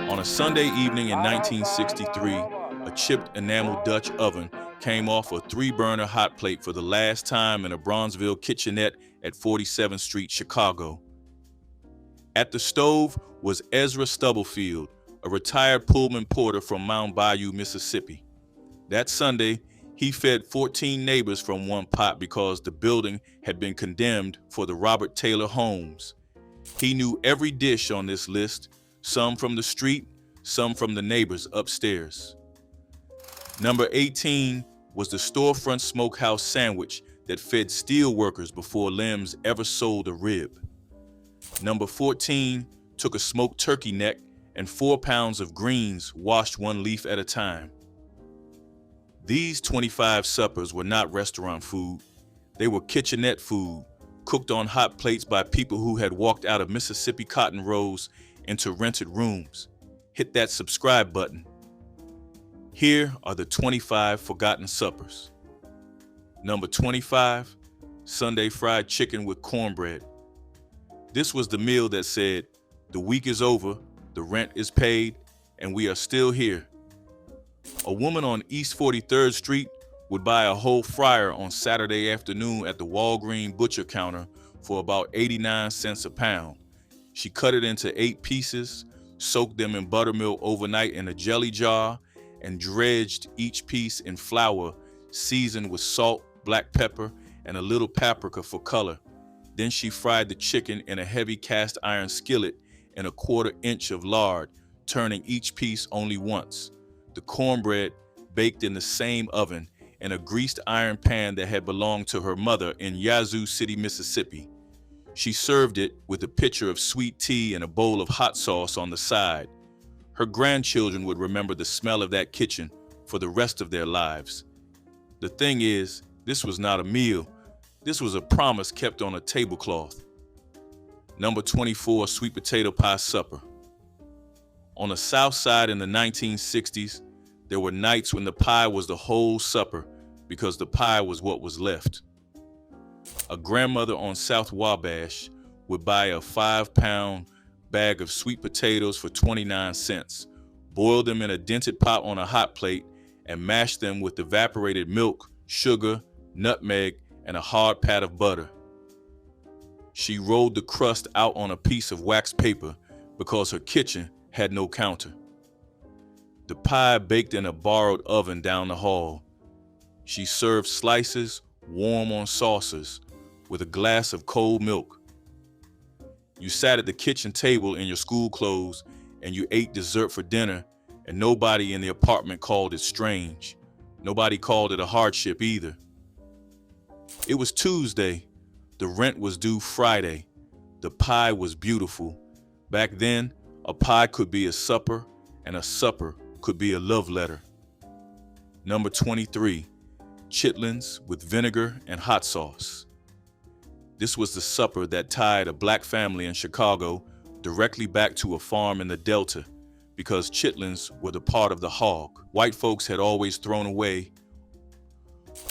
On a Sunday evening in 1963, a chipped enamel Dutch oven came off a three-burner hot plate for the last time in a Bronzeville kitchenette at 47th Street, Chicago. At the stove was Ezra Stubblefield, a retired Pullman porter from Mound Bayou, Mississippi. That Sunday, he fed 14 neighbors from one pot because the building had been condemned for the Robert Taylor homes. He knew every dish on this list, some from the street, some from the neighbors upstairs. Number 18 was the storefront smokehouse sandwich that fed steel workers before Limbs ever sold a rib. Number 14 took a smoked turkey neck and 4 pounds of greens washed one leaf at a time. These 25 suppers were not restaurant food. They were kitchenette food, cooked on hot plates by people who had walked out of Mississippi cotton rows into rented rooms. Hit that subscribe button. Here are the 25 forgotten suppers. Number 25, Sunday fried chicken with cornbread. This was the meal that said, the week is over, the rent is paid, and we are still here. A woman on East 43rd Street would buy a whole fryer on Saturday afternoon at the Walgreens butcher counter for about 89 cents a pound. She cut it into 8 pieces, soaked them in buttermilk overnight in a jelly jar, and dredged each piece in flour seasoned with salt, black pepper, and a little paprika for color. Then she fried the chicken in a heavy cast iron skillet in a 1/4 inch of lard, turning each piece only once. The cornbread baked in the same oven in a greased iron pan that had belonged to her mother in Yazoo City, Mississippi. She served it with a pitcher of sweet tea and a bowl of hot sauce on the side. Her grandchildren would remember the smell of that kitchen for the rest of their lives. The thing is, this was not a meal. This was a promise kept on a tablecloth. Number 24, sweet potato pie supper. On the South Side in the 1960s, there were nights when the pie was the whole supper because the pie was what was left. A grandmother on South Wabash would buy a 5-pound bag of sweet potatoes for 29 cents, boil them in a dented pot on a hot plate, and mash them with evaporated milk, sugar, nutmeg, and a hard pat of butter. She rolled the crust out on a piece of wax paper because her kitchen had no counter. The pie baked in a borrowed oven down the hall. She served slices warm on saucers with a glass of cold milk. You sat at the kitchen table in your school clothes and you ate dessert for dinner, and nobody in the apartment called it strange. Nobody called it a hardship either. It was Tuesday. The rent was due Friday. The pie was beautiful. Back then, a pie could be a supper, and a supper could be a love letter. Number 23, chitlins with vinegar and hot sauce. This was the supper that tied a black family in Chicago directly back to a farm in the Delta because chitlins were the part of the hog white folks had always thrown away.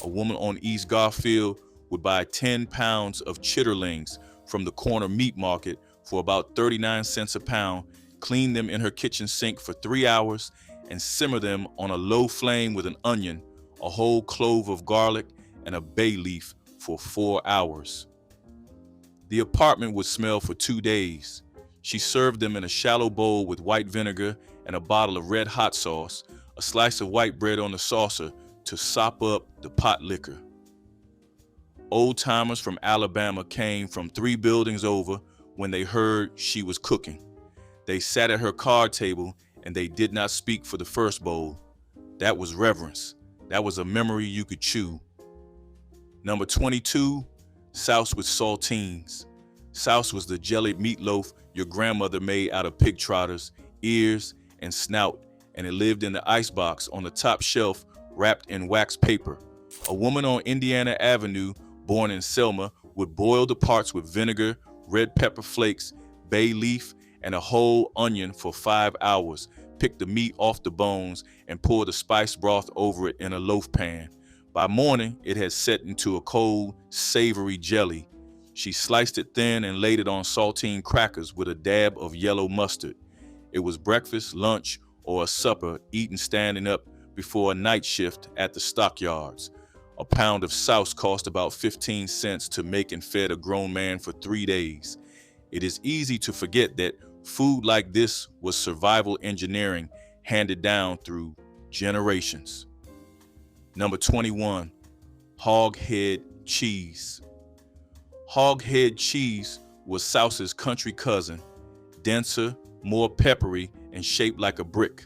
A woman on East Garfield would buy 10 pounds of chitterlings from the corner meat market for about 39 cents a pound, clean them in her kitchen sink for 3 hours, and simmer them on a low flame with an onion, a whole clove of garlic, and a bay leaf for 4 hours. The apartment would smell for 2 days. She served them in a shallow bowl with white vinegar and a bottle of red hot sauce, a slice of white bread on the saucer to sop up the potlikker. Old timers from Alabama came from 3 buildings over when they heard she was cooking. They sat at her card table and they did not speak for the first bowl. That was reverence. That was a memory you could chew. Number 22, souse with saltines. Souse was the jellied meatloaf your grandmother made out of pig trotters, ears, and snout, and it lived in the icebox on the top shelf wrapped in wax paper. A woman on Indiana Avenue, born in Selma, would boil the parts with vinegar, red pepper flakes, bay leaf, and a whole onion for 5 hours, pick the meat off the bones, and pour the spice broth over it in a loaf pan. By morning, it had set into a cold, savory jelly. She sliced it thin and laid it on saltine crackers with a dab of yellow mustard. It was breakfast, lunch, or a supper eaten standing up before a night shift at the stockyards. A pound of souse cost about 15 cents to make and fed a grown man for 3 days. It is easy to forget that food like this was survival engineering handed down through generations. Number 21, hog head cheese. Hog head cheese was Souse's country cousin, denser, more peppery, and shaped like a brick.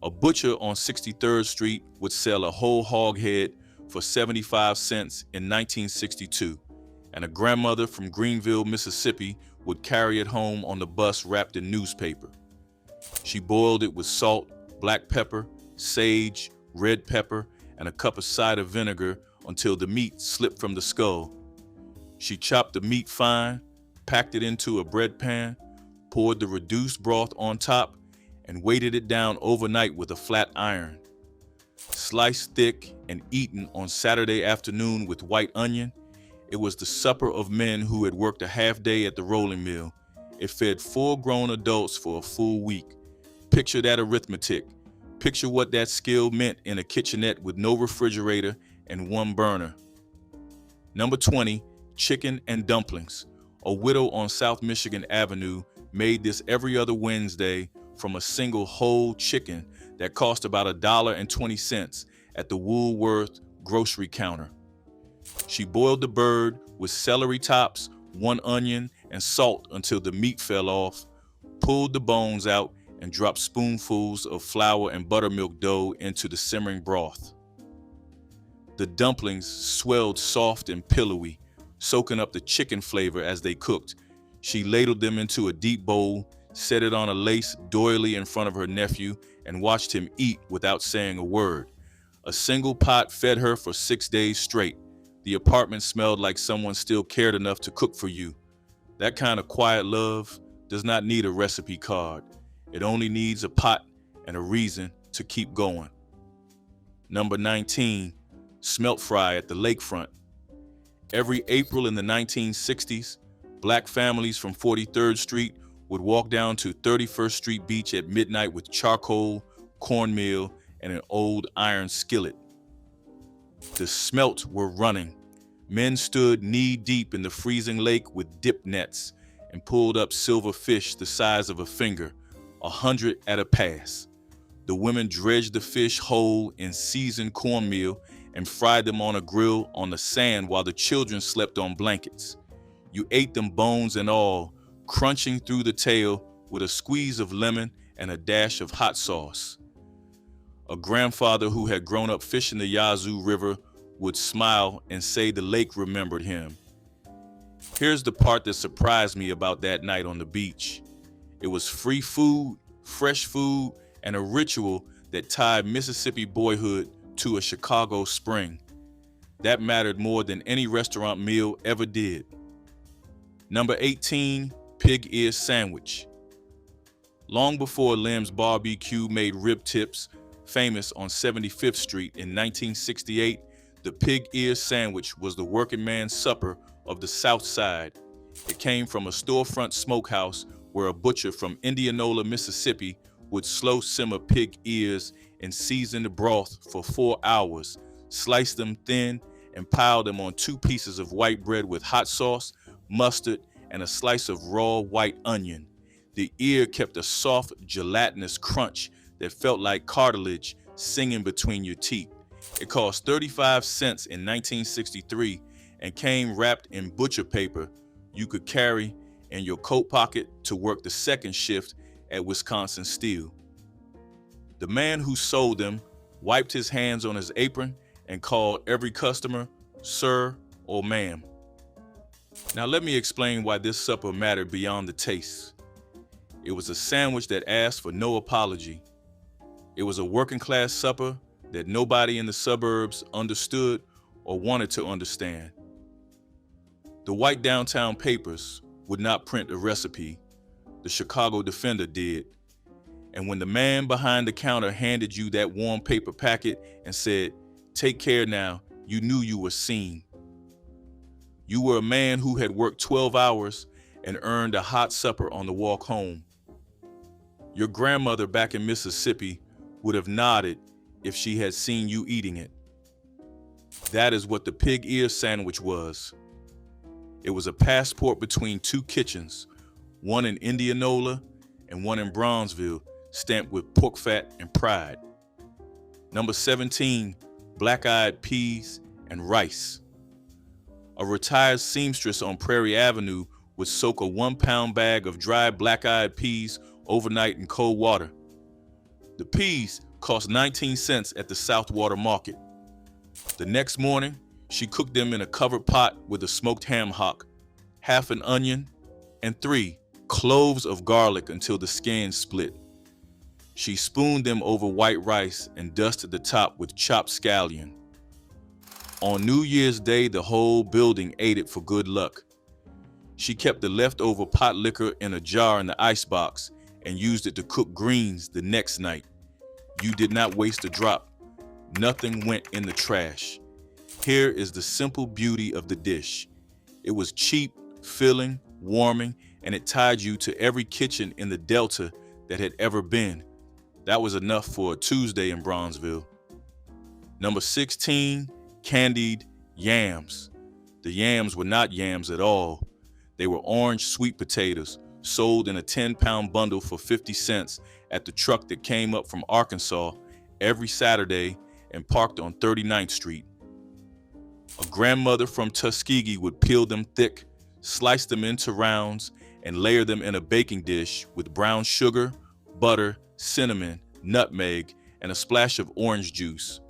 A butcher on 63rd Street would sell a whole hog head for 75 cents in 1962, and a grandmother from Greenville, Mississippi would carry it home on the bus wrapped in newspaper. She boiled it with salt, black pepper, sage, red pepper, and a cup of cider vinegar until the meat slipped from the skull. She chopped the meat fine, packed it into a bread pan, poured the reduced broth on top, and weighted it down overnight with a flat iron. Sliced thick and eaten on Saturday afternoon with white onion, it was the supper of men who had worked a half day at the rolling mill. It fed full-grown adults for a full week. Picture that arithmetic. Picture what that skill meant in a kitchenette with no refrigerator and one burner. Number 20, chicken and dumplings. A widow on South Michigan Avenue made this every other Wednesday from a single whole chicken that cost about $1.20 at the Woolworth grocery counter. She boiled the bird with celery tops, 1 onion, and salt until the meat fell off, pulled the bones out, and dropped spoonfuls of flour and buttermilk dough into the simmering broth. The dumplings swelled soft and pillowy, soaking up the chicken flavor as they cooked. She ladled them into a deep bowl, set it on a lace doily in front of her nephew, and watched him eat without saying a word. A single pot fed her for 6 days straight. The apartment smelled like someone still cared enough to cook for you. That kind of quiet love does not need a recipe card. It only needs a pot and a reason to keep going. Number 19, smelt fry at the lakefront. Every April in the 1960s, black families from 43rd Street would walk down to 31st Street Beach at midnight with charcoal, cornmeal, and an old iron skillet. The smelt were running. Men stood knee-deep in the freezing lake with dip nets and pulled up silver fish the size of a finger, 100 at a pass. The women dredged the fish whole in seasoned cornmeal and fried them on a grill on the sand while the children slept on blankets. You ate them bones and all, crunching through the tail with a squeeze of lemon and a dash of hot sauce. A grandfather who had grown up fishing the Yazoo River would smile and say the lake remembered him. Here's the part that surprised me about that night on the beach. It was free food, fresh food, and a ritual that tied Mississippi boyhood to a Chicago spring. That mattered more than any restaurant meal ever did. Number 18, pig ear sandwich. Long before Lim's Barbecue made rib tips famous on 75th Street in 1968, the pig ear sandwich was the working man's supper of the South Side. It came from a storefront smokehouse where a butcher from Indianola, Mississippi would slow simmer pig ears and season the broth for 4 hours, slice them thin, and pile them on 2 pieces of white bread with hot sauce, mustard, and a slice of raw white onion. The ear kept a soft, gelatinous crunch that felt like cartilage singing between your teeth. It cost 35 cents in 1963 and came wrapped in butcher paper you could carry in your coat pocket to work the second shift at Wisconsin Steel. The man who sold them wiped his hands on his apron and called every customer sir or ma'am. Now let me explain why this supper mattered beyond the taste. It was a sandwich that asked for no apology. It was a working class supper that nobody in the suburbs understood or wanted to understand. The white downtown papers would not print a recipe. The Chicago Defender did. And when the man behind the counter handed you that warm paper packet and said, "Take care now," you knew you were seen. You were a man who had worked 12 hours and earned a hot supper on the walk home. Your grandmother back in Mississippi would have nodded if she had seen you eating it. That is what the pig ear sandwich was. It was a passport between two kitchens, one in Indianola and one in Bronzeville, stamped with pork fat and pride. Number 17, black-eyed peas and rice. A retired seamstress on Prairie Avenue would soak a 1-pound bag of dry black-eyed peas overnight in cold water. The peas cost 19 cents at the Southwater Market. The next morning, she cooked them in a covered pot with a smoked ham hock, half an onion, and 3 cloves of garlic until the skin split. She spooned them over white rice and dusted the top with chopped scallion. On New Year's Day, the whole building ate it for good luck. She kept the leftover Potlikker in a jar in the icebox and used it to cook greens the next night. You did not waste a drop. Nothing went in the trash. Here is the simple beauty of the dish. It was cheap, filling, warming, and it tied you to every kitchen in the Delta that had ever been. That was enough for a Tuesday in Bronzeville. Number 16, candied yams. The yams were not yams at all. They were orange sweet potatoes, sold in a 10-pound bundle for 50 cents at the truck that came up from Arkansas every Saturday and parked on 39th Street. A grandmother from Tuskegee would peel them thick, slice them into rounds, and layer them in a baking dish with brown sugar, butter, cinnamon, nutmeg, and a splash of orange juice.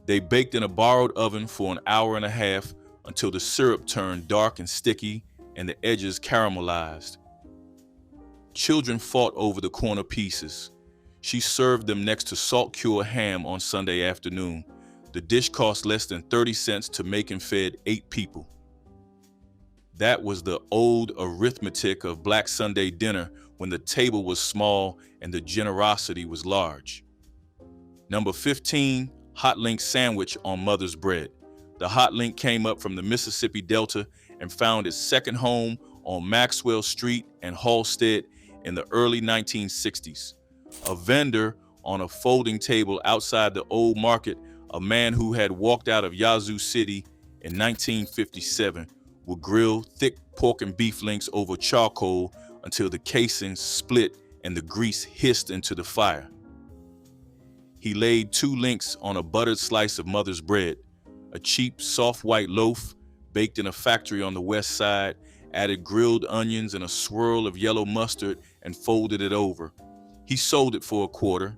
They baked in a borrowed oven for an hour and a half until the syrup turned dark and sticky and the edges caramelized. Children fought over the corner pieces. She served them next to salt-cured ham on Sunday afternoon. The dish cost less than 30 cents to make and fed 8 people. That was the old arithmetic of Black Sunday dinner when the table was small and the generosity was large. Number 15, hot link sandwich on mother's bread. The hot link came up from the Mississippi Delta and found its second home on Maxwell Street and Halstead in the early 1960s. A vendor on a folding table outside the old market, a man who had walked out of Yazoo City in 1957, would grill thick pork and beef links over charcoal until the casing split and the grease hissed into the fire. He laid 2 links on a buttered slice of mother's bread, a cheap, soft white loaf baked in a factory on the west side, added grilled onions and a swirl of yellow mustard and folded it over. He sold it for $0.25.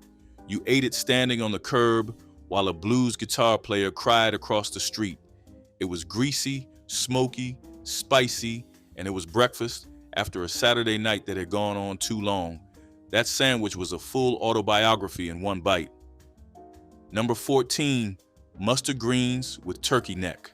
You ate it standing on the curb while a blues guitar player cried across the street. It was greasy, smoky, spicy, and it was breakfast after a Saturday night that had gone on too long. That sandwich was a full autobiography in one bite. Number 14, mustard greens with turkey neck.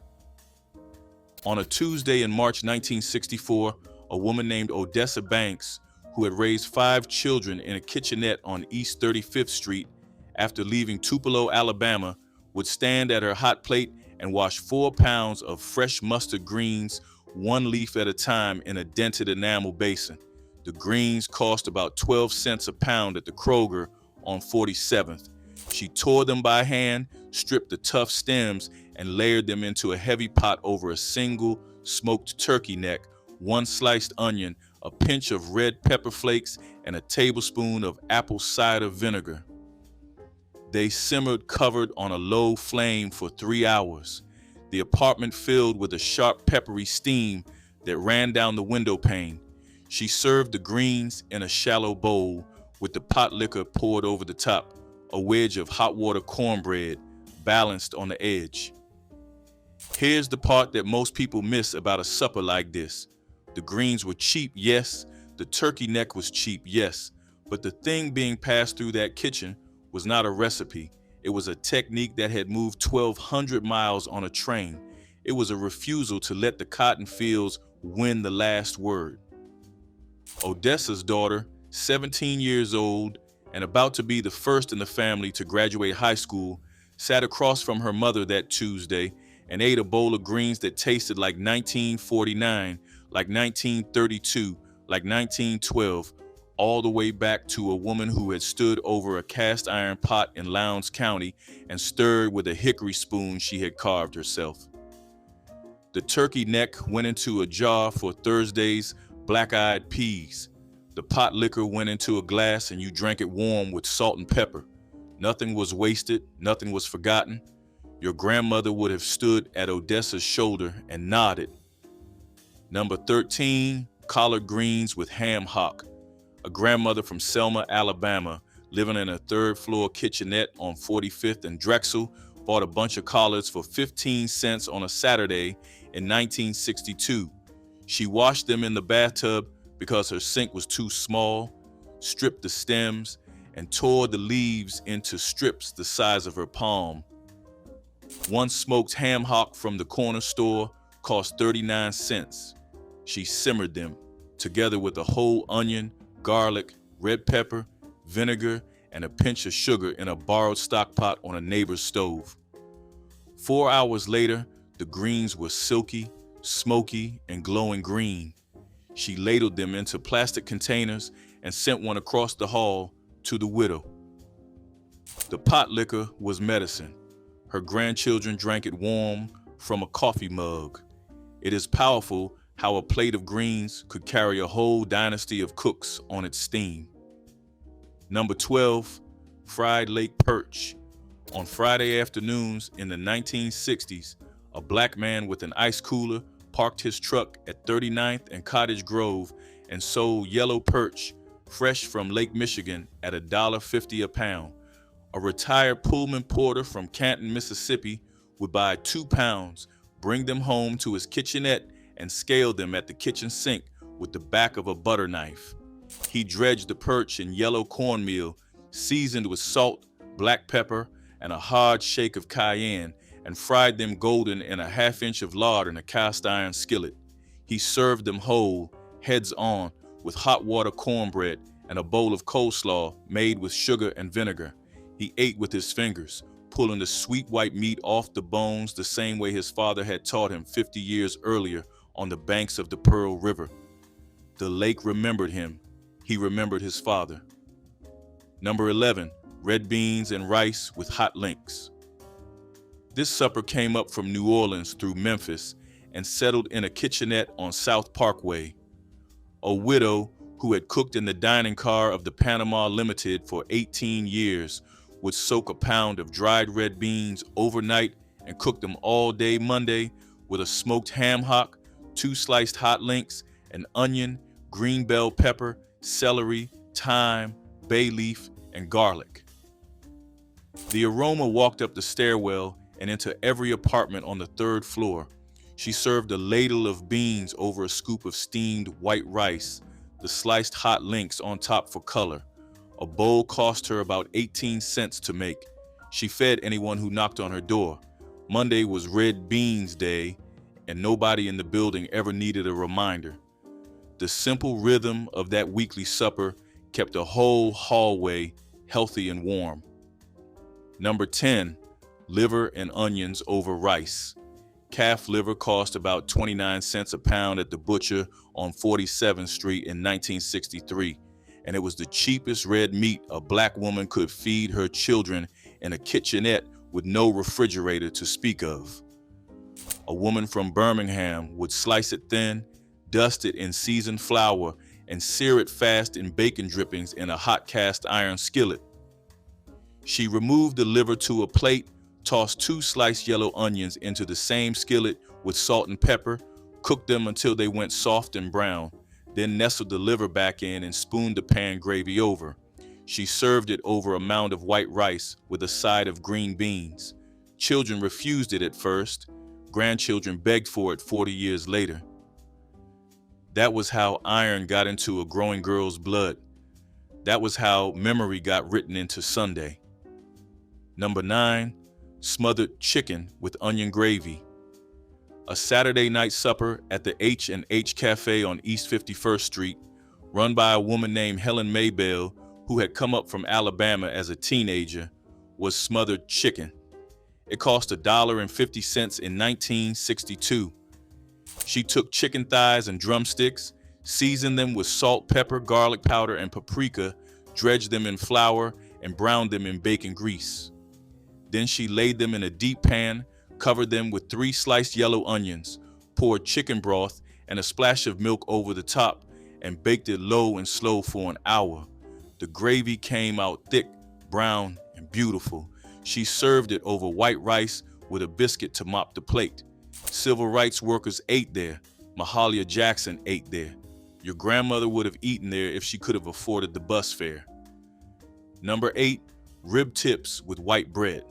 On a Tuesday in March 1964, a woman named Odessa Banks, who had raised 5 children in a kitchenette on East 35th Street after leaving Tupelo, Alabama, would stand at her hot plate and wash 4 pounds of fresh mustard greens, 1 leaf at a time, in a dented enamel basin. The greens cost about 12 cents a pound at the Kroger on 47th. She tore them by hand, stripped the tough stems, and layered them into a heavy pot over a single smoked turkey neck, 1 sliced onion, a pinch of red pepper flakes, and a tablespoon of apple cider vinegar. They simmered covered on a low flame for 3 hours, the apartment filled with a sharp peppery steam that ran down the window pane. She served the greens in a shallow bowl with the Potlikker poured over the top, a wedge of hot water cornbread balanced on the edge. Here's the part that most people miss about a supper like this. The greens were cheap, yes. The turkey neck was cheap, yes. But the thing being passed through that kitchen was not a recipe. It was a technique that had moved 1,200 miles on a train. It was a refusal to let the cotton fields win the last word. Odessa's daughter, 17 years old and about to be the first in the family to graduate high school, sat across from her mother that Tuesday and ate a bowl of greens that tasted like 1949, like 1932, like 1912, all the way back to a woman who had stood over a cast iron pot in Lowndes County and stirred with a hickory spoon she had carved herself. The turkey neck went into a jar for Thursday's black-eyed peas. The pot liquor went into a glass and you drank it warm with salt and pepper. Nothing was wasted, nothing was forgotten. Your grandmother would have stood at Odessa's shoulder and nodded. Number 13, collard greens with ham hock. A grandmother from Selma, Alabama, living in a third-floor kitchenette on 45th and Drexel, bought a bunch of collards for 15 cents on a Saturday in 1962. She washed them in the bathtub because her sink was too small, stripped the stems, and tore the leaves into strips the size of her palm. One smoked ham hock from the corner store cost 39 cents. She simmered them, together with a whole onion, garlic, red pepper, vinegar, and a pinch of sugar in a borrowed stock pot on a neighbor's stove. 4 hours later, the greens were silky, smoky, and glowing green. She ladled them into plastic containers and sent one across the hall to the widow. The pot liquor was medicine. Her grandchildren drank it warm from a coffee mug. It is powerful how a plate of greens could carry a whole dynasty of cooks on its steam. Number 12, fried lake perch. On Friday afternoons in the 1960s, a black man with an ice cooler parked his truck at 39th and Cottage Grove and sold yellow perch, fresh from Lake Michigan, at $1.50 a pound. A retired Pullman porter from Canton, Mississippi, would buy 2 pounds, bring them home to his kitchenette, and scale them at the kitchen sink with the back of a butter knife. He dredged the perch in yellow cornmeal, seasoned with salt, black pepper, and a hard shake of cayenne, and fried them golden in a half-inch of lard in a cast iron skillet. He served them whole, heads on, with hot water cornbread and a bowl of coleslaw made with sugar and vinegar. He ate with his fingers, pulling the sweet white meat off the bones the same way his father had taught him 50 years earlier on the banks of the Pearl River. The lake remembered him. He remembered his father. Number 11, red beans and rice with hot links. This supper came up from New Orleans through Memphis and settled in a kitchenette on South Parkway. A widow who had cooked in the dining car of the Panama Limited for 18 years would soak a pound of dried red beans overnight and cook them all day Monday with a smoked ham hock, 2 sliced hot links, an onion, green bell pepper, celery, thyme, bay leaf, and garlic. The aroma walked up the stairwell and into every apartment on the 3rd floor. She served a ladle of beans over a scoop of steamed white rice, the sliced hot links on top for color. A bowl cost her about 18 cents to make. She fed anyone who knocked on her door. Monday was Red Beans Day, and nobody in the building ever needed a reminder. The simple rhythm of that weekly supper kept the whole hallway healthy and warm. Number 10, liver and onions over rice. Calf liver cost about 29 cents a pound at the butcher on 47th Street in 1963, and it was the cheapest red meat a black woman could feed her children in a kitchenette with no refrigerator to speak of. A woman from Birmingham would slice it thin, dust it in seasoned flour, and sear it fast in bacon drippings in a hot cast iron skillet. She removed the liver to a plate, tossed 2 sliced yellow onions into the same skillet with salt and pepper, cooked them until they went soft and brown, then nestled the liver back in and spooned the pan gravy over. She served it over a mound of white rice with a side of green beans. Children refused it at first. Grandchildren begged for it 40 years later. That was how iron got into a growing girl's blood. That was how memory got written into Sunday. Number 9, smothered chicken with onion gravy. A Saturday night supper at the H&H Cafe on East 51st Street, run by a woman named Helen Maybell, who had come up from Alabama as a teenager, was smothered chicken. It cost $1.50 in 1962. She took chicken thighs and drumsticks, Season them with salt, pepper, garlic powder, and paprika, dredge them in flour, and brown them in bacon grease. Then she laid them in a deep pan, covered them with 3 sliced yellow onions, poured chicken broth and a splash of milk over the top, and baked it low and slow for an hour. The gravy came out thick, brown, and beautiful. She served it over white rice with a biscuit to mop the plate. Civil rights workers ate there. Mahalia Jackson ate there. Your grandmother would have eaten there if she could have afforded the bus fare. Number 8, rib tips with white bread.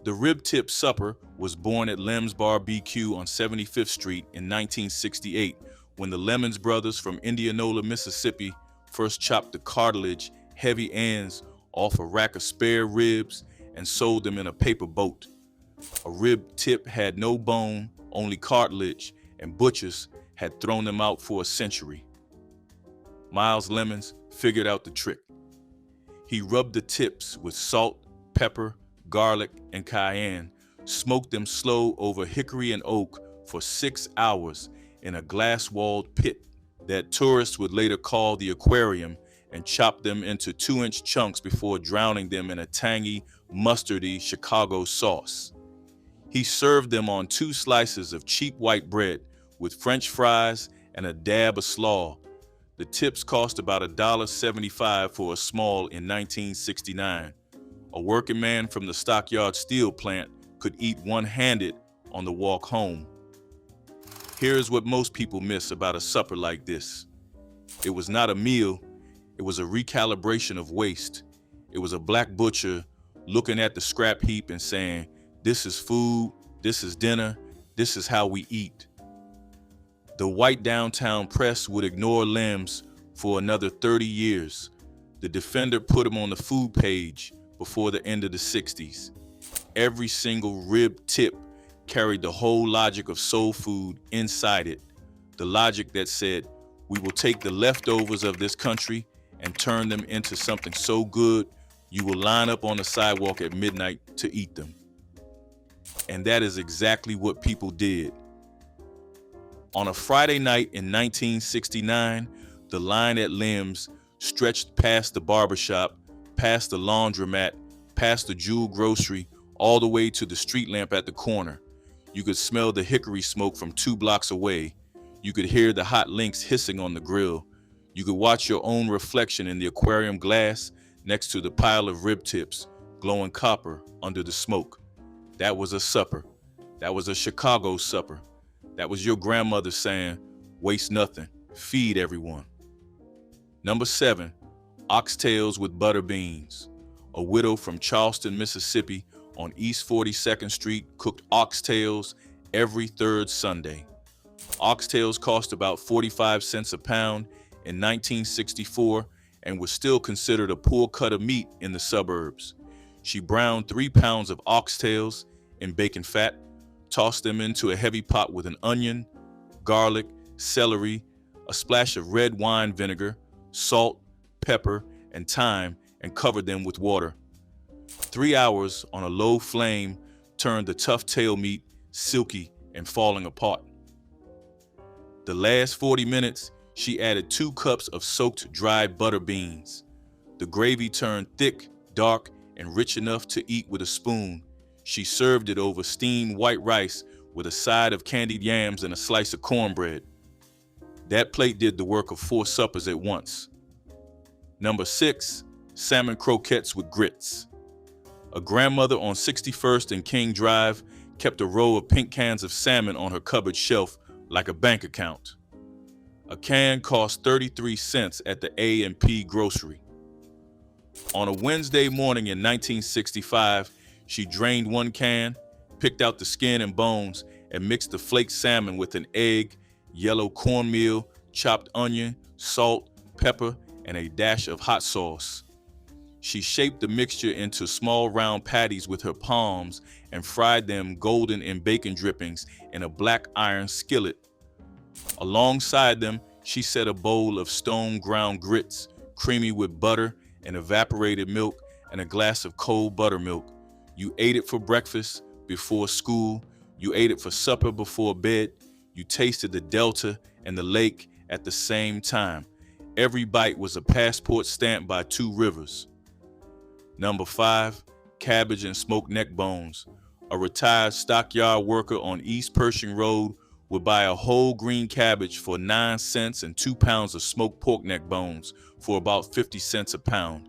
The rib tip supper was born at Lem's BBQ on 75th Street in 1968 when the Lemons brothers from Indianola, Mississippi first chopped the cartilage, heavy ends off a rack of spare ribs and sold them in a paper boat. A rib tip had no bone, only cartilage, and butchers had thrown them out for a century. Miles Lemons figured out the trick. He rubbed the tips with salt, pepper, garlic, and cayenne, smoked them slow over hickory and oak for 6 hours in a glass-walled pit that tourists would later call the aquarium, and chopped them into 2-inch chunks before drowning them in a tangy, mustardy Chicago sauce. He served them on 2 slices of cheap white bread with French fries and a dab of slaw. The tips cost about $1.75 for a small in 1969. A working man from the Stockyard Steel Plant could eat one-handed on the walk home. Here's what most people miss about a supper like this. It was not a meal, it was a recalibration of waste. It was a black butcher looking at the scrap heap and saying, "This is food, this is dinner, this is how we eat." The white downtown press would ignore Lem's for another 30 years. The Defender put him on the food page before the end of the 60s. Every single rib tip carried the whole logic of soul food inside it. The logic that said, we will take the leftovers of this country and turn them into something so good, you will line up on the sidewalk at midnight to eat them. And that is exactly what people did. On a Friday night in 1969, the line at Lem's stretched past the barbershop, past the laundromat, past the Jewel grocery, all the way to the street lamp at the corner. You could smell the hickory smoke from 2 blocks away. You could hear the hot links hissing on the grill. You could watch your own reflection in the aquarium glass next to the pile of rib tips, glowing copper under the smoke. That was a supper. That was a Chicago supper. That was your grandmother saying, waste nothing, feed everyone. Number 7, oxtails with butter beans. A widow from Charleston, Mississippi on East 42nd Street cooked oxtails every 3rd Sunday. Oxtails cost about 45 cents a pound in 1964 and was still considered a poor cut of meat in the suburbs. She browned 3 pounds of oxtails in bacon fat, tossed them into a heavy pot with an onion, garlic, celery, a splash of red wine vinegar, salt, pepper, and thyme, and covered them with water. 3 hours on a low flame turned the tough tail meat silky and falling apart. The last 40 minutes, she added 2 cups of soaked dried butter beans. The gravy turned thick, dark, and rich enough to eat with a spoon. She served it over steamed white rice with a side of candied yams and a slice of cornbread. That plate did the work of 4 suppers at once. Number 6, salmon croquettes with grits. A grandmother on 61st and King Drive kept a row of pink cans of salmon on her cupboard shelf like a bank account. A can cost 33 cents at the A&P grocery. On a Wednesday morning in 1965, she drained 1 can, picked out the skin and bones, and mixed the flaked salmon with an egg, yellow cornmeal, chopped onion, salt, pepper, and a dash of hot sauce. She shaped the mixture into small round patties with her palms and fried them golden in bacon drippings in a black iron skillet. Alongside them, she set a bowl of stone ground grits, creamy with butter and evaporated milk and a glass of cold buttermilk. You ate it for breakfast, before school. You ate it for supper before bed. You tasted the delta and the lake at the same time. Every bite was a passport stamped by two rivers. Number 5, cabbage and smoked neck bones. A retired stockyard worker on East Pershing Road would buy a whole green cabbage for 9 cents and 2 pounds of smoked pork neck bones for about 50 cents a pound.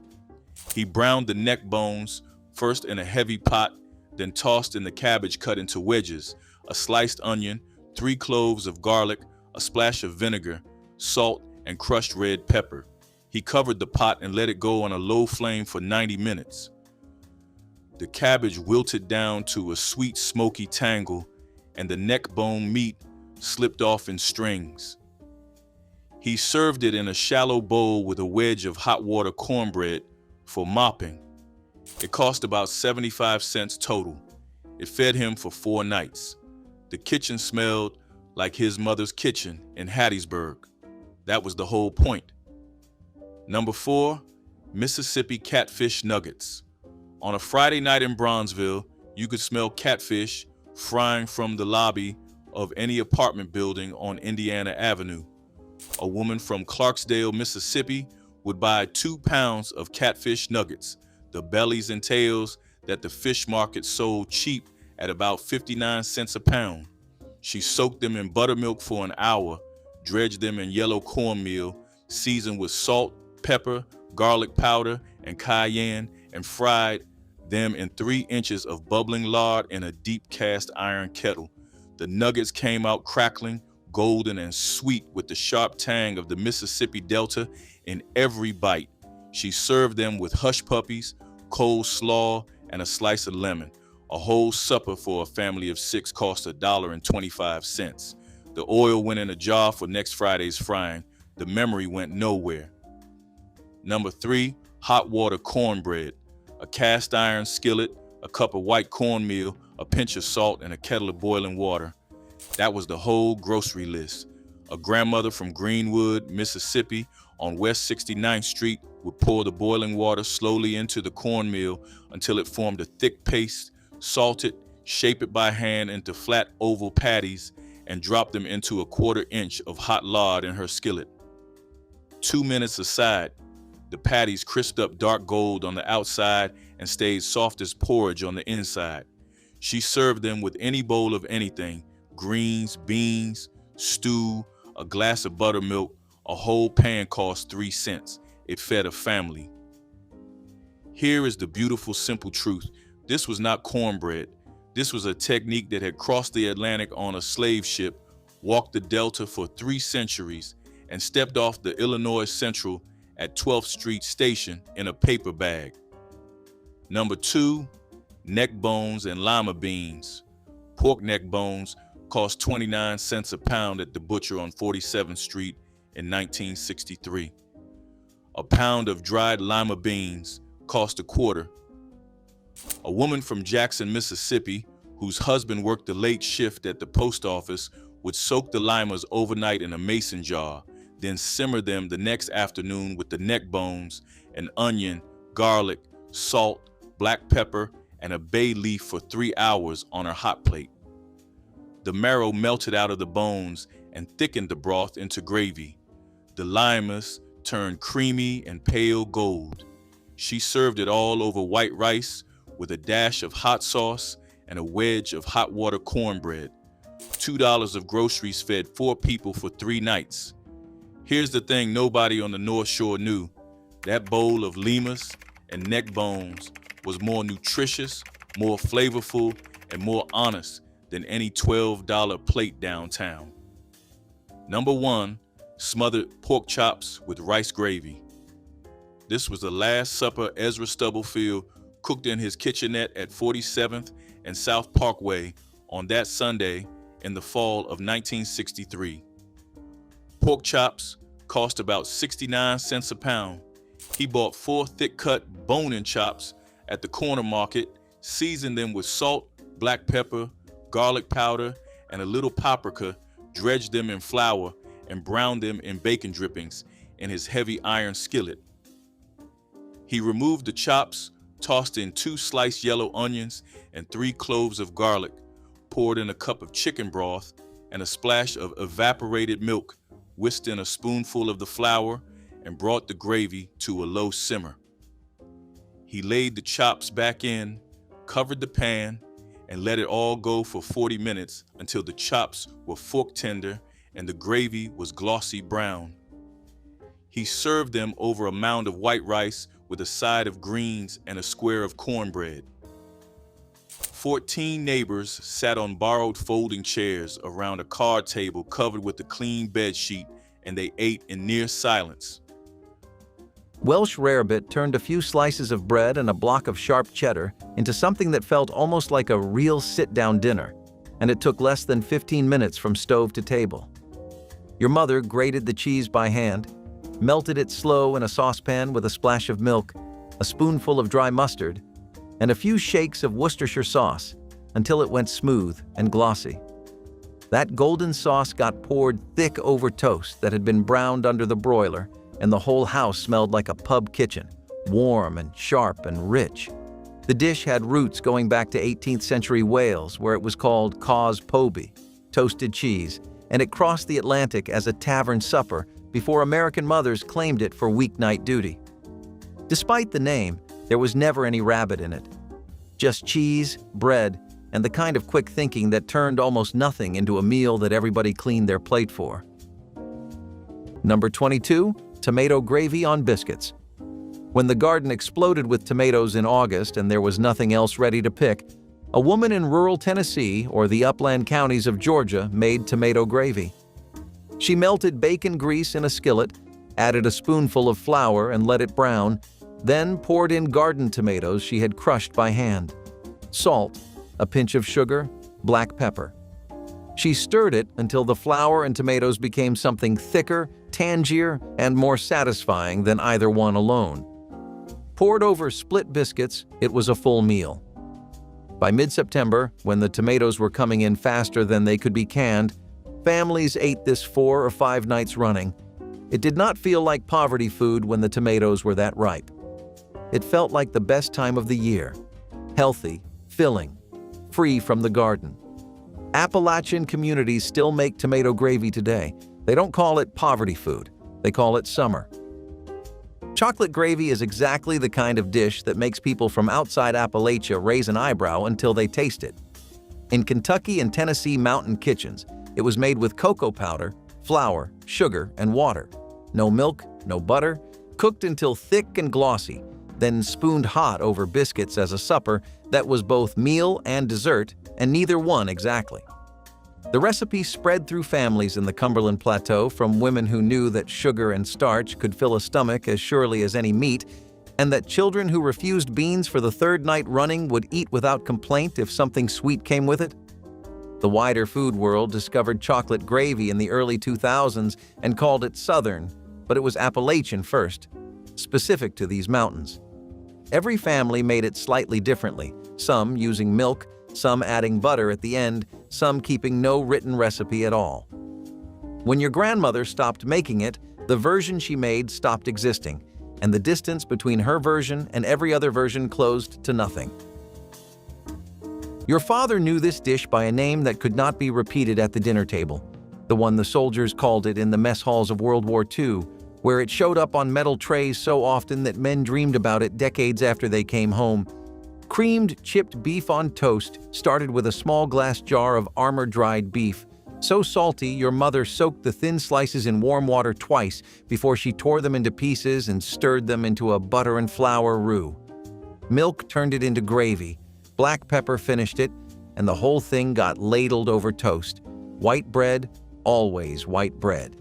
He browned the neck bones first in a heavy pot, then tossed in the cabbage cut into wedges, a sliced onion, 3 cloves of garlic, a splash of vinegar, salt, and crushed red pepper. He covered the pot and let it go on a low flame for 90 minutes. The cabbage wilted down to a sweet, smoky tangle, and the neck bone meat slipped off in strings. He served it in a shallow bowl with a wedge of hot water cornbread for mopping. It cost about 75 cents total. It fed him for 4 nights. The kitchen smelled like his mother's kitchen in Hattiesburg. That was the whole point. Number 4, Mississippi catfish nuggets. On a Friday night in Bronzeville, you could smell catfish frying from the lobby of any apartment building on Indiana Avenue. A woman from Clarksdale, Mississippi, would buy 2 pounds of catfish nuggets, the bellies and tails that the fish market sold cheap at about 59 cents a pound. She soaked them in buttermilk for an hour, dredged them in yellow cornmeal, seasoned with salt, pepper, garlic powder, and cayenne, and fried them in 3 inches of bubbling lard in a deep cast iron kettle. The nuggets came out crackling, golden, and sweet with the sharp tang of the Mississippi Delta in every bite. She served them with hush puppies, cold slaw, and a slice of lemon. A whole supper for a family of 6 cost $1.25. The oil went in a jar for next Friday's frying. The memory went nowhere. Number 3, hot water cornbread. A cast iron skillet, a cup of white cornmeal, a pinch of salt, and a kettle of boiling water. That was the whole grocery list. A grandmother from Greenwood, Mississippi, on West 69th Street would pour the boiling water slowly into the cornmeal until it formed a thick paste, salt it, shape it by hand into flat oval patties, and drop them into a 1/4 inch of hot lard in her skillet. 2 minutes aside, the patties crisped up dark gold on the outside and stayed soft as porridge on the inside. She served them with any bowl of anything: greens, beans, stew, a glass of buttermilk. A whole pan cost 3 cents. It fed a family. Here is the beautiful, simple truth. This was not cornbread. This was a technique that had crossed the Atlantic on a slave ship, walked the Delta for 3 centuries, and stepped off the Illinois Central at 12th Street Station in a paper bag. Number 2, neck bones and lima beans. Pork neck bones cost 29 cents a pound at the butcher on 47th Street in 1963. A pound of dried lima beans cost $0.25. A woman from Jackson, Mississippi, whose husband worked the late shift at the post office, would soak the limas overnight in a mason jar, then simmer them the next afternoon with the neck bones, an onion, garlic, salt, black pepper, and a bay leaf for 3 hours on her hot plate. The marrow melted out of the bones and thickened the broth into gravy. The limas turned creamy and pale gold. She served it all over white rice with a dash of hot sauce and a wedge of hot water cornbread. $2 of groceries fed 4 people for 3 nights. Here's the thing nobody on the North Shore knew. That bowl of limas and neck bones was more nutritious, more flavorful, and more honest than any $12 plate downtown. Number 1, smothered pork chops with rice gravy. This was the last supper Ezra Stubblefield cooked in his kitchenette at 47th and South Parkway on that Sunday in the fall of 1963. Pork chops cost about 69 cents a pound. He bought 4 thick-cut bone-in chops at the corner market, seasoned them with salt, black pepper, garlic powder, and a little paprika, dredged them in flour, and browned them in bacon drippings in his heavy iron skillet. He removed the chops, tossed in 2 sliced yellow onions and 3 cloves of garlic, poured in a cup of chicken broth and a splash of evaporated milk, whisked in a spoonful of the flour, and brought the gravy to a low simmer. He laid the chops back in, covered the pan, and let it all go for 40 minutes until the chops were fork tender and the gravy was glossy brown. He served them over a mound of white rice with a side of greens and a square of cornbread. 14 neighbors sat on borrowed folding chairs around a card table covered with a clean bed sheet, and they ate in near silence. Welsh Rarebit turned a few slices of bread and a block of sharp cheddar into something that felt almost like a real sit-down dinner, and it took less than 15 minutes from stove to table. Your mother grated the cheese by hand, melted it slow in a saucepan with a splash of milk, a spoonful of dry mustard, and a few shakes of Worcestershire sauce until it went smooth and glossy. That golden sauce got poured thick over toast that had been browned under the broiler, and the whole house smelled like a pub kitchen, warm and sharp and rich. The dish had roots going back to 18th century Wales, where it was called cos poby, toasted cheese, and it crossed the Atlantic as a tavern supper before American mothers claimed it for weeknight duty. Despite the name, there was never any rabbit in it. Just cheese, bread, and the kind of quick thinking that turned almost nothing into a meal that everybody cleaned their plate for. Number 22, tomato gravy on biscuits. When the garden exploded with tomatoes in August and there was nothing else ready to pick, a woman in rural Tennessee or the upland counties of Georgia made tomato gravy. She melted bacon grease in a skillet, added a spoonful of flour and let it brown, then poured in garden tomatoes she had crushed by hand, salt, a pinch of sugar, black pepper. She stirred it until the flour and tomatoes became something thicker, tangier, and more satisfying than either one alone. Poured over split biscuits, it was a full meal. By mid-September, when the tomatoes were coming in faster than they could be canned, families ate this 4 or 5 nights running. It did not feel like poverty food when the tomatoes were that ripe. It felt like the best time of the year, healthy, filling, free from the garden. Appalachian communities still make tomato gravy today. They don't call it poverty food, they call it summer. Chocolate gravy is exactly the kind of dish that makes people from outside Appalachia raise an eyebrow until they taste it. In Kentucky and Tennessee mountain kitchens, it was made with cocoa powder, flour, sugar, and water. No milk, no butter, cooked until thick and glossy, then spooned hot over biscuits as a supper that was both meal and dessert, and neither one exactly. The recipe spread through families in the Cumberland Plateau, from women who knew that sugar and starch could fill a stomach as surely as any meat, and that children who refused beans for the 3rd night running would eat without complaint if something sweet came with it. The wider food world discovered chocolate gravy in the early 2000s and called it Southern, but it was Appalachian first, specific to these mountains. Every family made it slightly differently, some using milk, some adding butter at the end, some keeping no written recipe at all. When your grandmother stopped making it, the version she made stopped existing, and the distance between her version and every other version closed to nothing. Your father knew this dish by a name that could not be repeated at the dinner table, the one the soldiers called it in the mess halls of World War II, where it showed up on metal trays so often that men dreamed about it decades after they came home. Creamed chipped beef on toast started with a small glass jar of armor-dried beef, so salty your mother soaked the thin slices in warm water twice before she tore them into pieces and stirred them into a butter and flour roux. Milk turned it into gravy, black pepper finished it, and the whole thing got ladled over toast. White bread, always white bread.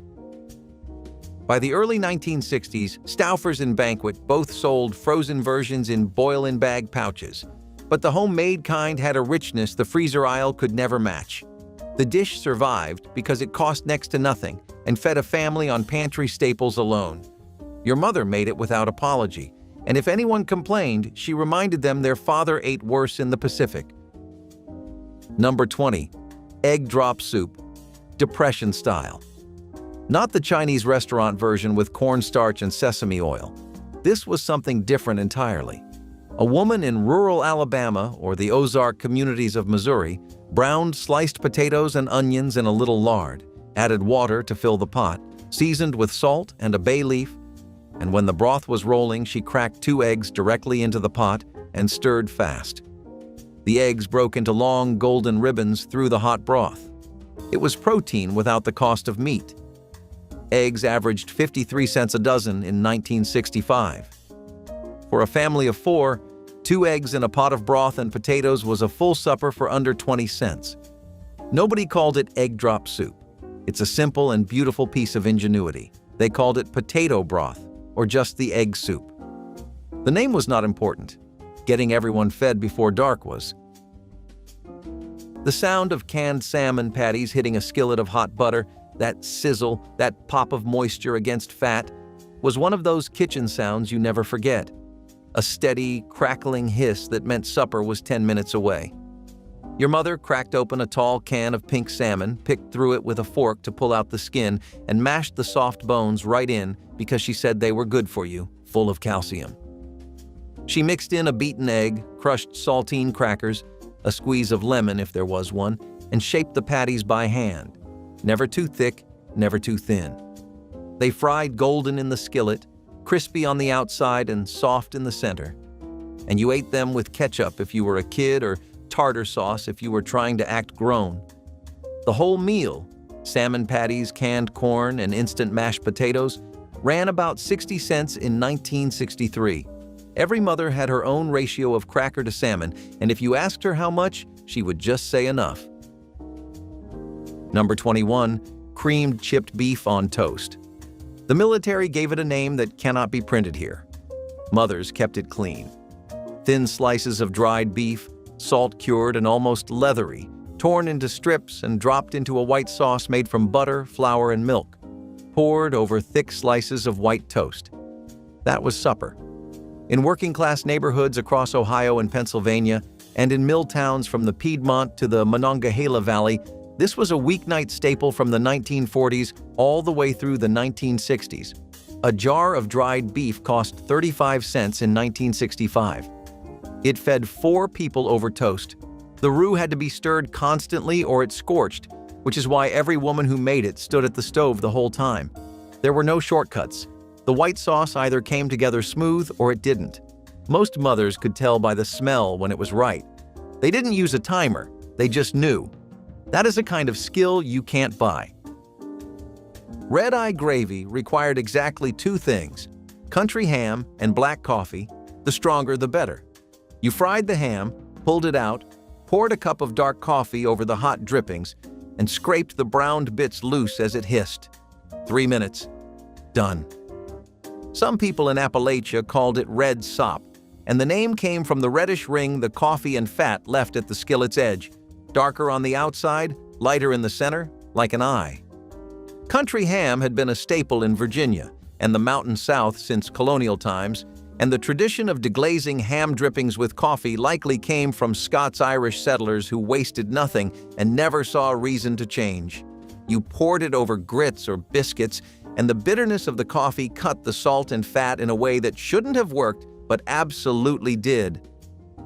By the early 1960s, Stauffer's and Banquet both sold frozen versions in boil-in-bag pouches, but the homemade kind had a richness the freezer aisle could never match. The dish survived because it cost next to nothing and fed a family on pantry staples alone. Your mother made it without apology, and if anyone complained, she reminded them their father ate worse in the Pacific. Number 20. Egg drop soup, Depression style. Not the Chinese restaurant version with cornstarch and sesame oil. This was something different entirely. A woman in rural Alabama or the Ozark communities of Missouri browned sliced potatoes and onions in a little lard, added water to fill the pot, seasoned with salt and a bay leaf, and when the broth was rolling, she cracked 2 eggs directly into the pot and stirred fast. The eggs broke into long golden ribbons through the hot broth. It was protein without the cost of meat. Eggs averaged 53 cents a dozen in 1965. For a family of 4, 2 eggs in a pot of broth and potatoes was a full supper for under 20 cents. Nobody called it egg drop soup. It's a simple and beautiful piece of ingenuity. They called it potato broth, or just the egg soup. The name was not important. Getting everyone fed before dark was. The sound of canned salmon patties hitting a skillet of hot butter, that sizzle, that pop of moisture against fat, was one of those kitchen sounds you never forget. A steady, crackling hiss that meant supper was 10 minutes away. Your mother cracked open a tall can of pink salmon, picked through it with a fork to pull out the skin, and mashed the soft bones right in because she said they were good for you, full of calcium. She mixed in a beaten egg, crushed saltine crackers, a squeeze of lemon if there was one, and shaped the patties by hand. Never too thick, never too thin. They fried golden in the skillet, crispy on the outside and soft in the center. And you ate them with ketchup if you were a kid or tartar sauce if you were trying to act grown. The whole meal, salmon patties, canned corn, and instant mashed potatoes, ran about 60 cents in 1963. Every mother had her own ratio of cracker to salmon, and if you asked her how much, she would just say enough. Number 21, creamed chipped beef on toast. The military gave it a name that cannot be printed here. Mothers kept it clean. Thin slices of dried beef, salt-cured and almost leathery, torn into strips and dropped into a white sauce made from butter, flour, and milk, poured over thick slices of white toast. That was supper. In working-class neighborhoods across Ohio and Pennsylvania, and in mill towns from the Piedmont to the Monongahela Valley, this was a weeknight staple from the 1940s all the way through the 1960s. A jar of dried beef cost 35 cents in 1965. It fed 4 people over toast. The roux had to be stirred constantly or it scorched, which is why every woman who made it stood at the stove the whole time. There were no shortcuts. The white sauce either came together smooth or it didn't. Most mothers could tell by the smell when it was right. They didn't use a timer, they just knew. That is a kind of skill you can't buy. Red-eye gravy required exactly 2 things: country ham and black coffee, the stronger the better. You fried the ham, pulled it out, poured a cup of dark coffee over the hot drippings, and scraped the browned bits loose as it hissed. 3 minutes. Done. Some people in Appalachia called it red sop, and the name came from the reddish ring the coffee and fat left at the skillet's edge, darker on the outside, lighter in the center, like an eye. Country ham had been a staple in Virginia and the Mountain South since colonial times, and the tradition of deglazing ham drippings with coffee likely came from Scots-Irish settlers who wasted nothing and never saw a reason to change. You poured it over grits or biscuits, and the bitterness of the coffee cut the salt and fat in a way that shouldn't have worked, but absolutely did.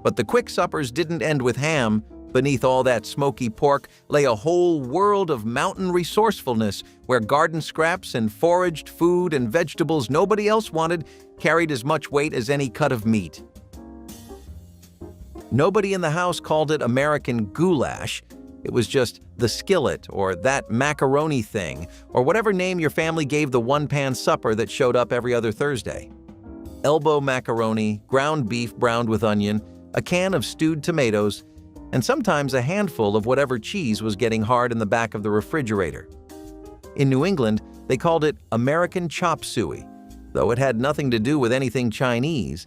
But the quick suppers didn't end with ham. Beneath all that smoky pork lay a whole world of mountain resourcefulness where garden scraps and foraged food and vegetables nobody else wanted carried as much weight as any cut of meat. Nobody in the house called it American goulash. It was just the skillet or that macaroni thing or whatever name your family gave the one-pan supper that showed up every other Thursday. Elbow macaroni, ground beef browned with onion, a can of stewed tomatoes, and sometimes a handful of whatever cheese was getting hard in the back of the refrigerator. In New England, they called it American chop suey, though it had nothing to do with anything Chinese.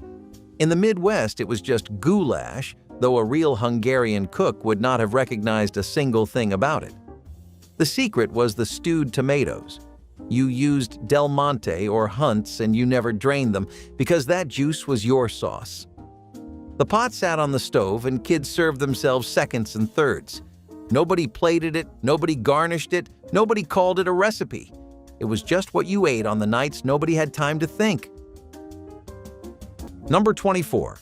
In the Midwest, it was just goulash, though a real Hungarian cook would not have recognized a single thing about it. The secret was the stewed tomatoes. You used Del Monte or Hunt's and you never drained them because that juice was your sauce. The pot sat on the stove and kids served themselves seconds and thirds. Nobody plated it, nobody garnished it, nobody called it a recipe. It was just what you ate on the nights nobody had time to think. Number 24.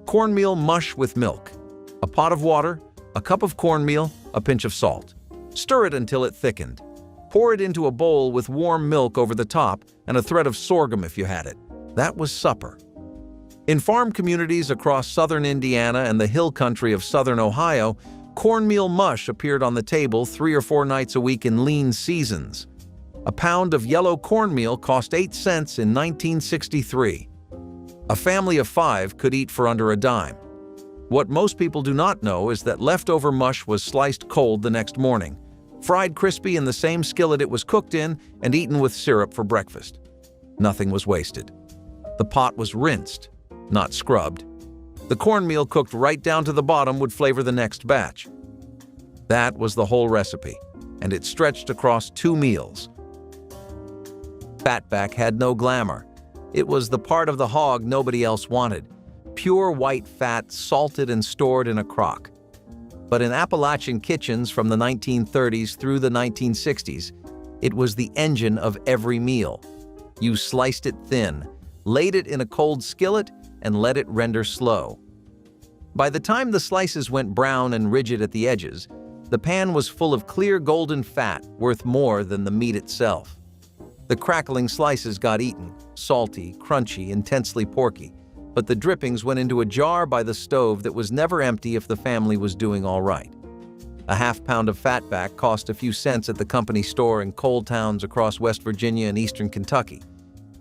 Cornmeal mush with milk. A pot of water, a cup of cornmeal, a pinch of salt. Stir it until it thickened. Pour it into a bowl with warm milk over the top and a thread of sorghum if you had it. That was supper. In farm communities across southern Indiana and the hill country of southern Ohio, cornmeal mush appeared on the table 3 or 4 nights a week in lean seasons. A pound of yellow cornmeal cost 8 cents in 1963. A family of 5 could eat for under a dime. What most people do not know is that leftover mush was sliced cold the next morning, fried crispy in the same skillet it was cooked in, and eaten with syrup for breakfast. Nothing was wasted. The pot was rinsed, not scrubbed. The cornmeal cooked right down to the bottom would flavor the next batch. That was the whole recipe, and it stretched across 2 meals. Fatback had no glamour. It was the part of the hog nobody else wanted. Pure white fat salted and stored in a crock. But in Appalachian kitchens from the 1930s through the 1960s, it was the engine of every meal. You sliced it thin, laid it in a cold skillet, and let it render slow. By the time the slices went brown and rigid at the edges, the pan was full of clear golden fat worth more than the meat itself. The crackling slices got eaten, salty, crunchy, intensely porky, but the drippings went into a jar by the stove that was never empty if the family was doing all right. A half-pound of fatback cost a few cents at the company store in coal towns across West Virginia and eastern Kentucky,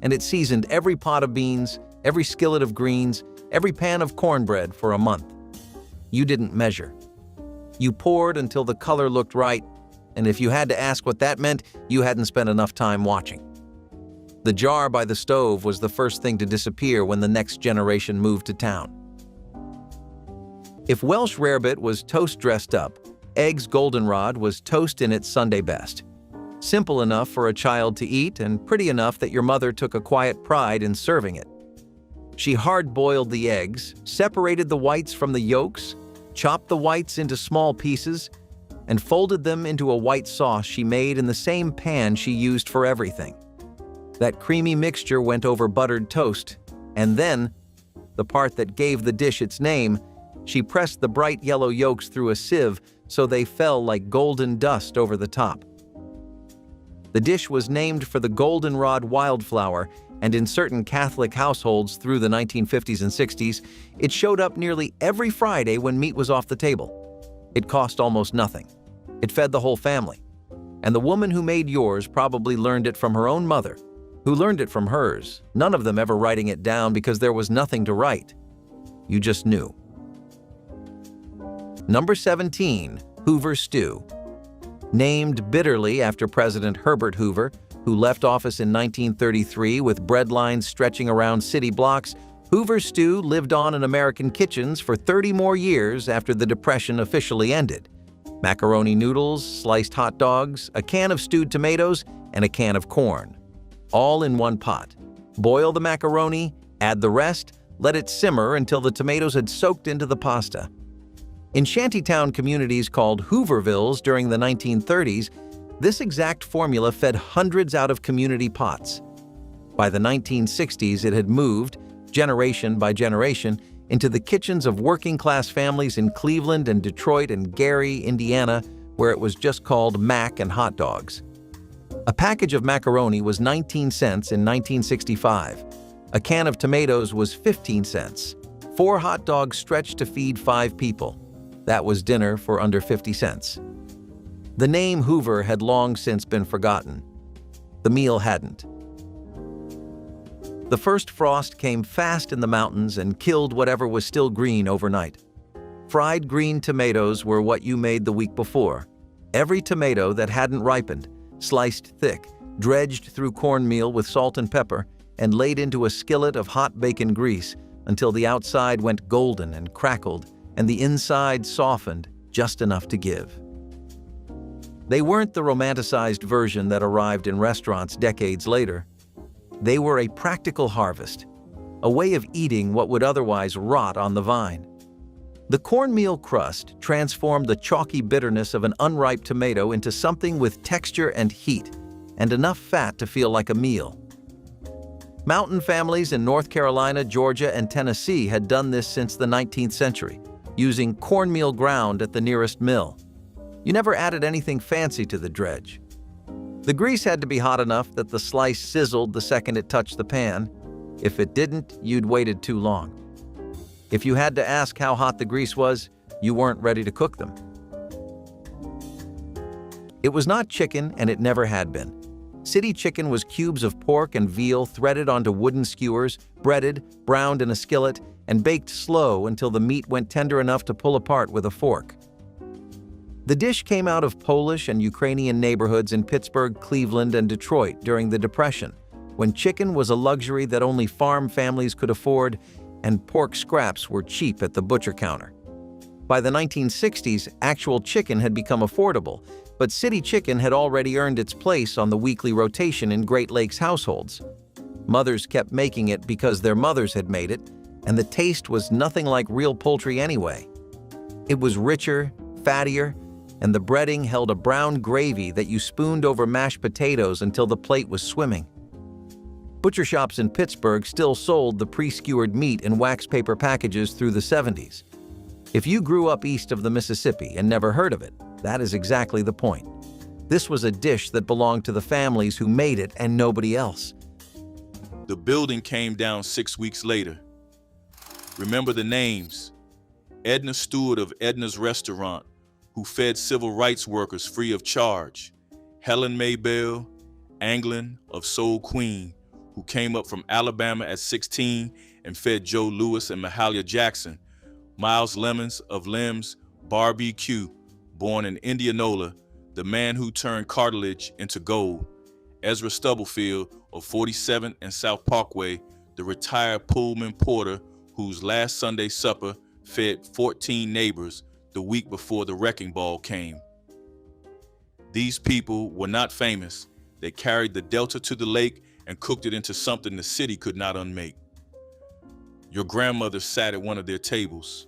and it seasoned every pot of beans, every skillet of greens, every pan of cornbread for a month. You didn't measure. You poured until the color looked right, and if you had to ask what that meant, you hadn't spent enough time watching. The jar by the stove was the first thing to disappear when the next generation moved to town. If Welsh rarebit was toast dressed up, Egg's goldenrod was toast in its Sunday best. Simple enough for a child to eat and pretty enough that your mother took a quiet pride in serving it. She hard-boiled the eggs, separated the whites from the yolks, chopped the whites into small pieces, and folded them into a white sauce she made in the same pan she used for everything. That creamy mixture went over buttered toast, and then, the part that gave the dish its name, she pressed the bright yellow yolks through a sieve so they fell like golden dust over the top. The dish was named for the goldenrod wildflower, and in certain Catholic households through the 1950s and 60s, it showed up nearly every Friday when meat was off the table. It cost almost nothing. It fed the whole family. And the woman who made yours probably learned it from her own mother, who learned it from hers, none of them ever writing it down because there was nothing to write. You just knew. Number 17, Hoover stew. Named bitterly after President Herbert Hoover, who left office in 1933 with bread lines stretching around city blocks, Hoover stew lived on in American kitchens for 30 more years after the Depression officially ended. Macaroni noodles, sliced hot dogs, a can of stewed tomatoes, and a can of corn. All in one pot. Boil the macaroni, add the rest, let it simmer until the tomatoes had soaked into the pasta. In shantytown communities called Hoovervilles during the 1930s, this exact formula fed hundreds out of community pots. By the 1960s, it had moved, generation by generation, into the kitchens of working-class families in Cleveland and Detroit and Gary, Indiana, where it was just called mac and hot dogs. A package of macaroni was 19 cents in 1965. A can of tomatoes was 15 cents. 4 hot dogs stretched to feed 5 people. That was dinner for under 50 cents. The name Hoover had long since been forgotten. The meal hadn't. The first frost came fast in the mountains and killed whatever was still green overnight. Fried green tomatoes were what you made the week before. Every tomato that hadn't ripened, sliced thick, dredged through cornmeal with salt and pepper, and laid into a skillet of hot bacon grease until the outside went golden and crackled and the inside softened just enough to give. They weren't the romanticized version that arrived in restaurants decades later. They were a practical harvest, a way of eating what would otherwise rot on the vine. The cornmeal crust transformed the chalky bitterness of an unripe tomato into something with texture and heat, and enough fat to feel like a meal. Mountain families in North Carolina, Georgia, and Tennessee had done this since the 19th century, using cornmeal ground at the nearest mill. You never added anything fancy to the dredge. The grease had to be hot enough that the slice sizzled the second it touched the pan. If it didn't, you'd waited too long. If you had to ask how hot the grease was, you weren't ready to cook them. It was not chicken, and it never had been. City chicken was cubes of pork and veal threaded onto wooden skewers, breaded, browned in a skillet, and baked slow until the meat went tender enough to pull apart with a fork. The dish came out of Polish and Ukrainian neighborhoods in Pittsburgh, Cleveland, and Detroit during the Depression, when chicken was a luxury that only farm families could afford and pork scraps were cheap at the butcher counter. By the 1960s, actual chicken had become affordable, but city chicken had already earned its place on the weekly rotation in Great Lakes households. Mothers kept making it because their mothers had made it, and the taste was nothing like real poultry anyway. It was richer, fattier, and the breading held a brown gravy that you spooned over mashed potatoes until the plate was swimming. Butcher shops in Pittsburgh still sold the pre-skewered meat in wax paper packages through the 70s. If you grew up east of the Mississippi and never heard of it, that is exactly the point. This was a dish that belonged to the families who made it and nobody else. The building came down 6 weeks later. Remember the names: Edna Stewart of Edna's Restaurant, who fed civil rights workers free of charge; Helen Maybell Anglin of Soul Queen, who came up from Alabama at 16 and fed Joe Louis and Mahalia Jackson; Miles Lemons of Lem's Barbecue, born in Indianola, the man who turned cartilage into gold; Ezra Stubblefield of 47th and South Parkway, the retired Pullman porter whose last Sunday supper fed 14 neighbors the week before the wrecking ball came. These people were not famous. They carried the Delta to the lake and cooked it into something the city could not unmake. Your grandmother sat at one of their tables.